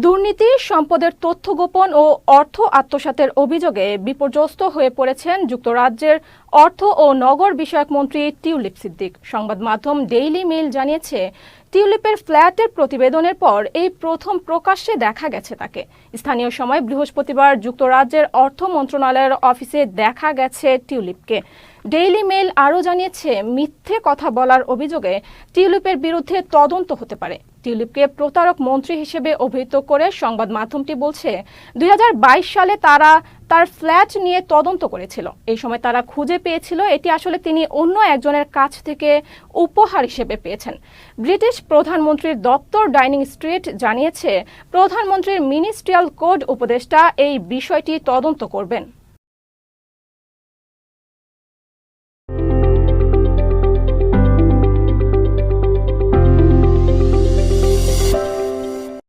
দুর্নীতি, সম্পদের তথ্য গোপন ও অর্থ আত্মসাতের অভিযোগে বিপর্যস্ত হয়ে পড়েছেন যুক্তরাজ্যের অর্থ ও নগর বিষয়ক মন্ত্রী টিউলিপ সিদ্দিক। সংবাদ মাধ্যম ডেইলি মেইল জানিয়েছে, টিউলিপের ফ্ল্যাটের প্রতিবেদনের পর এই প্রথম প্রকাশ্যে দেখা গেছে তাকে। স্থানীয় সময় বৃহস্পতিবার যুক্তরাজ্যের অর্থ মন্ত্রণালয়ের অফিসে দেখা গেছে টিউলিপকে। ডেইলি মেইল আরও জানিয়েছে, মিথ্যে কথা বলার অভিযোগে টিউলিপের বিরুদ্ধে তদন্ত হতে পারে। টিউলিপকে প্রতারক মন্ত্রী হিসেবে অভিহিত করে সংবাদ মাধ্যমটি বলছে, 2022 সালে তারা তার ফ্ল্যাট নিয়ে তদন্ত করেছিল। এই সময় তারা খুঁজে পেয়েছিল এটি আসলে তিনি অন্য একজনের কাছ থেকে উপহার হিসেবে পেয়েছেন। ব্রিটিশ প্রধানমন্ত্রীর দপ্তর ডাইনিং স্ট্রিট জানিয়েছে, প্রধানমন্ত্রীর মিনিস্ট্রিয়াল কোড উপদেষ্টা এই বিষয়টি তদন্ত করবেন।